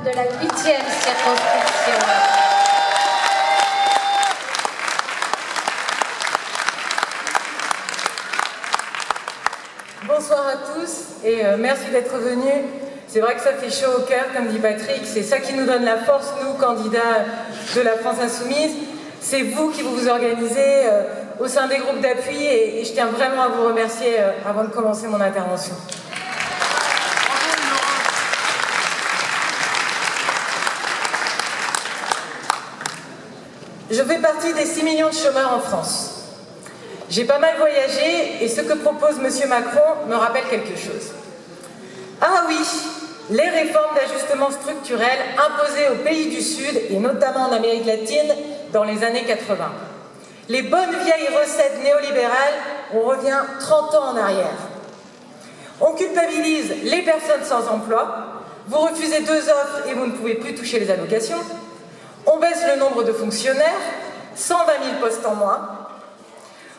de la 8e circonscription. Bonsoir à tous et merci d'être venus. C'est vrai que ça fait chaud au cœur, comme dit Patrick. C'est ça qui nous donne la force, nous, candidats de la France Insoumise. C'est vous qui vous organisez au sein des groupes d'appui et je tiens vraiment à vous remercier avant de commencer mon intervention. Je fais partie des 6 millions de chômeurs en France. J'ai pas mal voyagé et ce que propose M. Macron me rappelle quelque chose. Ah oui, les réformes d'ajustement structurel imposées aux pays du Sud et notamment en Amérique latine dans les années 80. Les bonnes vieilles recettes néolibérales, on revient 30 ans en arrière. On culpabilise les personnes sans emploi, vous refusez 2 offres et vous ne pouvez plus toucher les allocations. On baisse le nombre de fonctionnaires, 120 000 postes en moins.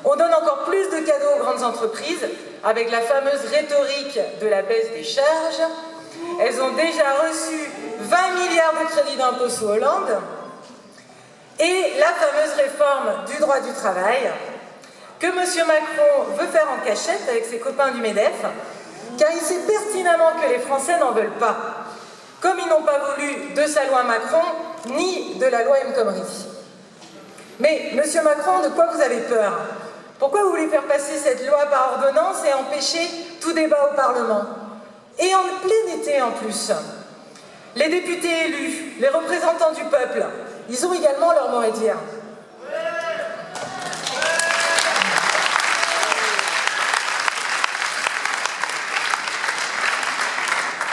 On donne encore plus de cadeaux aux grandes entreprises avec la fameuse rhétorique de la baisse des charges. Elles ont déjà reçu 20 milliards de crédits d'impôt sous Hollande. Et la fameuse réforme du droit du travail que M. Macron veut faire en cachette avec ses copains du MEDEF, car il sait pertinemment que les Français n'en veulent pas, comme ils n'ont pas voulu de sa loi Macron ni de la loi El Khomri. Mais, M. Macron, de quoi vous avez peur? Pourquoi vous voulez faire passer cette loi par ordonnance et empêcher tout débat au Parlement? Et en plein été en plus. Les députés élus, les représentants du peuple, ils ont également leur mot à dire.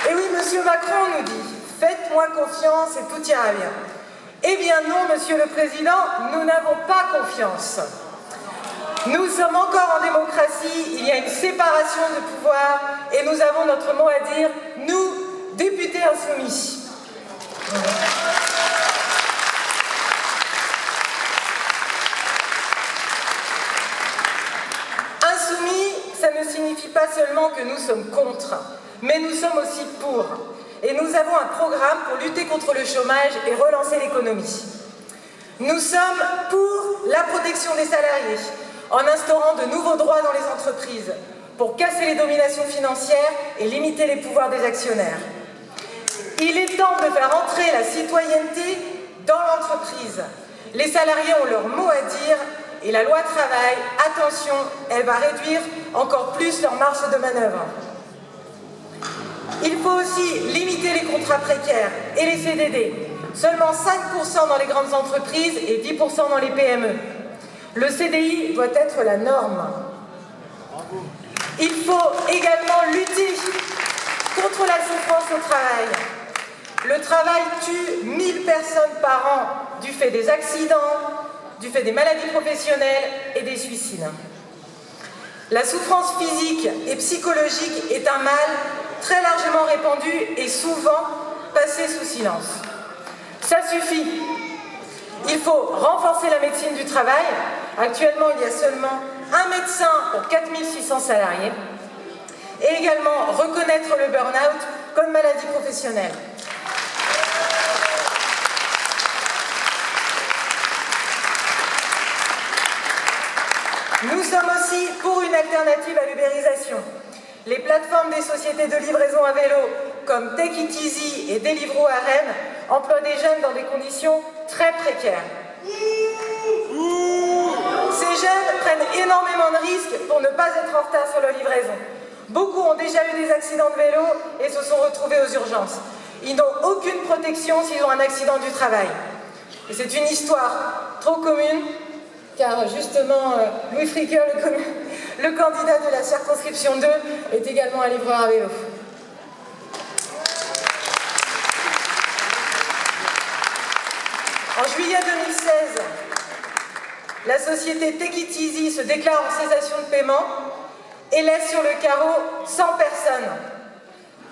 Et oui, M. Macron nous dit « Faites-moi confiance et tout ira bien ». Eh bien non, Monsieur le Président, nous n'avons pas confiance. Nous sommes encore en démocratie, il y a une séparation de pouvoirs et nous avons notre mot à dire, nous, députés insoumis. Insoumis, ça ne signifie pas seulement que nous sommes contre, mais nous sommes aussi pour. Et nous avons un programme pour lutter contre le chômage et relancer l'économie. Nous sommes pour la protection des salariés, en instaurant de nouveaux droits dans les entreprises, pour casser les dominations financières et limiter les pouvoirs des actionnaires. Il est temps de faire entrer la citoyenneté dans l'entreprise. Les salariés ont leur mot à dire et la loi travail, attention, elle va réduire encore plus leur marge de manœuvre. Il faut aussi limiter les contrats précaires et les CDD. Seulement 5% dans les grandes entreprises et 10% dans les PME. Le CDI doit être la norme. Il faut également lutter contre la souffrance au travail. Le travail tue 1000 personnes par an du fait des accidents, du fait des maladies professionnelles et des suicides. La souffrance physique et psychologique est un mal très largement répandu et souvent passé sous silence. Ça suffit. Il faut renforcer la médecine du travail. Actuellement, il y a seulement un médecin pour 4600 salariés. Et également reconnaître le burn-out comme maladie professionnelle. Nous sommes aussi pour une alternative à l'ubérisation. Les plateformes des sociétés de livraison à vélo comme Take It Easy et Deliveroo à Rennes emploient des jeunes dans des conditions très précaires. Ces jeunes prennent énormément de risques pour ne pas être en retard sur leur livraison. Beaucoup ont déjà eu des accidents de vélo et se sont retrouvés aux urgences. Ils n'ont aucune protection s'ils ont un accident du travail. Et c'est une histoire trop commune, car justement, Louis Fricker, le candidat de la circonscription 2, est également un livreur à vélo. En juillet 2016, la société Take It Easy se déclare en cessation de paiement et laisse sur le carreau 100 personnes.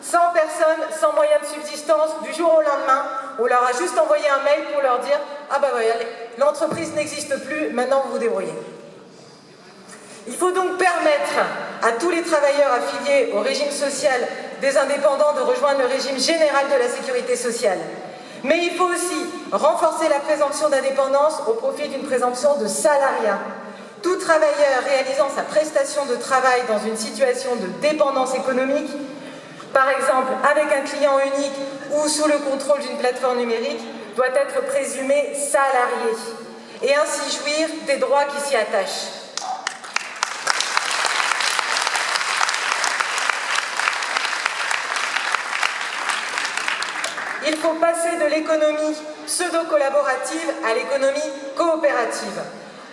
100 personnes sans moyen de subsistance du jour au lendemain. On leur a juste envoyé un mail pour leur dire « Ah bah voilà, l'entreprise n'existe plus, maintenant vous vous débrouillez ». Il faut donc permettre à tous les travailleurs affiliés au régime social des indépendants de rejoindre le régime général de la sécurité sociale. Mais il faut aussi renforcer la présomption d'indépendance au profit d'une présomption de salariat. Tout travailleur réalisant sa prestation de travail dans une situation de dépendance économique, par exemple avec un client unique ou sous le contrôle d'une plateforme numérique, doit être présumé salarié et ainsi jouir des droits qui s'y attachent. Il faut passer de l'économie pseudo-collaborative à l'économie coopérative.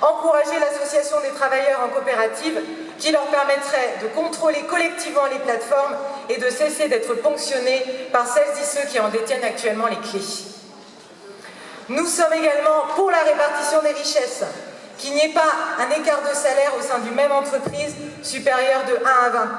Encourager l'association des travailleurs en coopérative qui leur permettrait de contrôler collectivement les plateformes et de cesser d'être ponctionnés par celles et ceux qui en détiennent actuellement les clés. Nous sommes également pour la répartition des richesses, qu'il n'y ait pas un écart de salaire au sein d'une même entreprise supérieur de 1 à 20.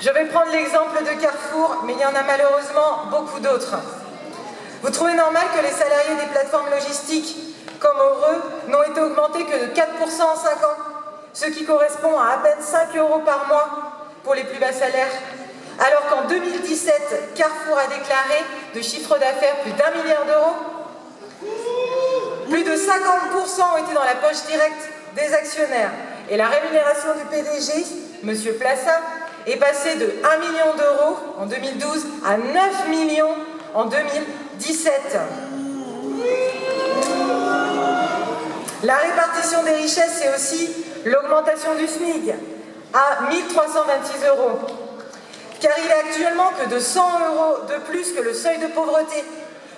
Je vais prendre l'exemple de Carrefour, mais il y en a malheureusement beaucoup d'autres. Vous trouvez normal que les salariés des plateformes logistiques, comme Heureux, n'ont été augmentés que de 4% en 5 ans, ce qui correspond à peine 5 € par mois pour les plus bas salaires, alors qu'en 2017, Carrefour a déclaré de chiffre d'affaires plus d'1 milliard d'euros. Plus de 50% ont été dans la poche directe des actionnaires. Et la rémunération du PDG, M. Plassat, est passée de 1 million d'euros en 2012 à 9 millions en 2017. La répartition des richesses, c'est aussi l'augmentation du SMIC à 1 326 €, car il est actuellement que de 100 € de plus que le seuil de pauvreté,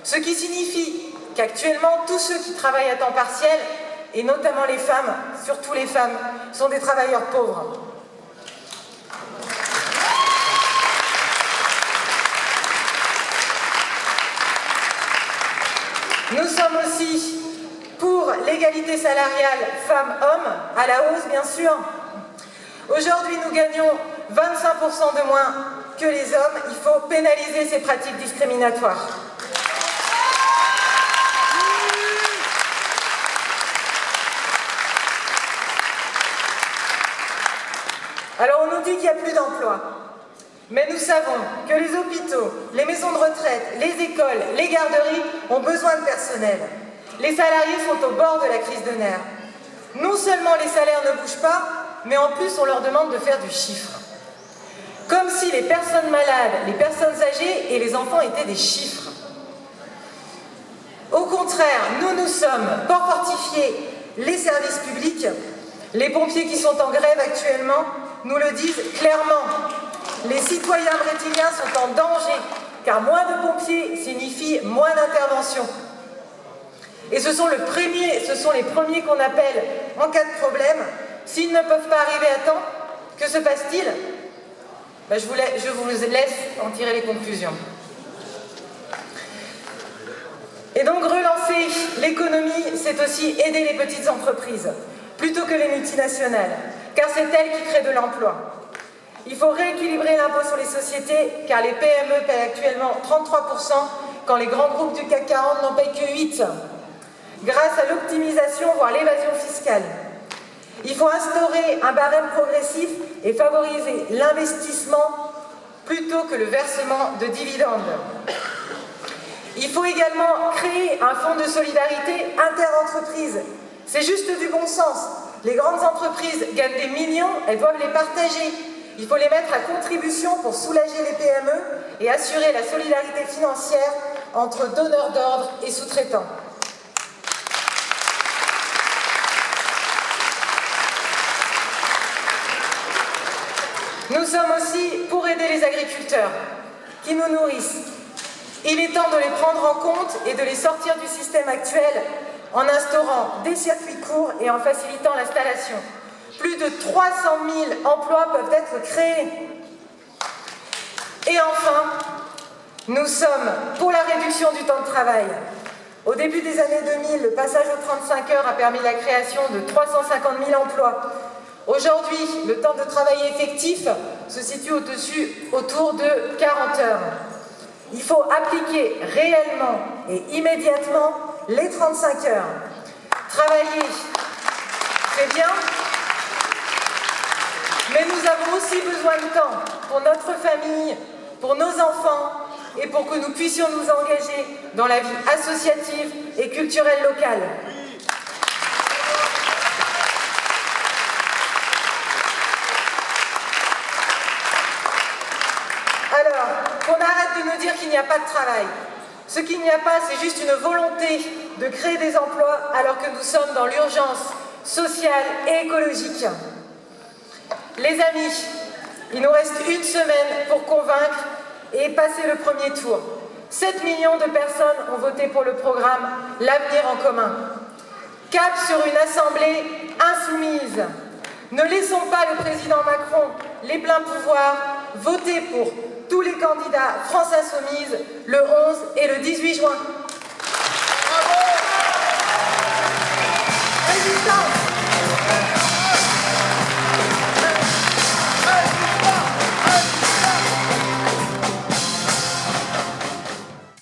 ce qui signifie qu'actuellement, tous ceux qui travaillent à temps partiel, et notamment les femmes, surtout les femmes, sont des travailleurs pauvres. Nous sommes aussi pour l'égalité salariale femmes-hommes, à la hausse bien sûr. Aujourd'hui, nous gagnons 25% de moins que les hommes. Il faut pénaliser ces pratiques discriminatoires. Alors on nous dit qu'il n'y a plus d'emplois. Mais nous savons que les hôpitaux, les maisons de retraite, les écoles, les garderies ont besoin de personnel. Les salariés sont au bord de la crise de nerfs. Non seulement les salaires ne bougent pas, mais en plus on leur demande de faire du chiffre. Comme si les personnes malades, les personnes âgées et les enfants étaient des chiffres. Au contraire, nous sommes pour fortifier les services publics. Les pompiers qui sont en grève actuellement nous le disent clairement. Les citoyens brétiliens sont en danger, car moins de pompiers signifie moins d'intervention. Et ce sont les premiers qu'on appelle en cas de problème. S'ils ne peuvent pas arriver à temps, que se passe-t-il? Je vous laisse en tirer les conclusions. Et donc relancer l'économie, c'est aussi aider les petites entreprises, plutôt que les multinationales, car c'est elles qui créent de l'emploi. Il faut rééquilibrer l'impôt sur les sociétés, car les PME paient actuellement 33%, quand les grands groupes du CAC 40 n'en payent que 8%. Grâce à l'optimisation, voire l'évasion fiscale. Il faut instaurer un barème progressif et favoriser l'investissement plutôt que le versement de dividendes. Il faut également créer un fonds de solidarité inter-entreprises. C'est juste du bon sens. Les grandes entreprises gagnent des millions, elles doivent les partager. Il faut les mettre à contribution pour soulager les PME et assurer la solidarité financière entre donneurs d'ordre et sous-traitants. Nous sommes aussi pour aider les agriculteurs qui nous nourrissent. Il est temps de les prendre en compte et de les sortir du système actuel en instaurant des circuits courts et en facilitant l'installation. Plus de 300 000 emplois peuvent être créés. Et enfin, nous sommes pour la réduction du temps de travail. Au début des années 2000, le passage aux 35 heures a permis la création de 350 000 emplois. Aujourd'hui, le temps de travail effectif se situe autour de 40 heures. Il faut appliquer réellement et immédiatement les 35 heures. Travailler, c'est bien, mais nous avons aussi besoin de temps pour notre famille, pour nos enfants et pour que nous puissions nous engager dans la vie associative et culturelle locale. Alors, qu'on arrête de nous dire qu'il n'y a pas de travail. Ce qu'il n'y a pas, c'est juste une volonté de créer des emplois alors que nous sommes dans l'urgence sociale et écologique. Les amis, il nous reste une semaine pour convaincre et passer le premier tour. 7 millions de personnes ont voté pour le programme L'Avenir en commun. Cap sur une assemblée insoumise. Ne laissons pas le président Macron les pleins pouvoirs. Votez pour tous les candidats France Insoumise le 11 et le 18 juin.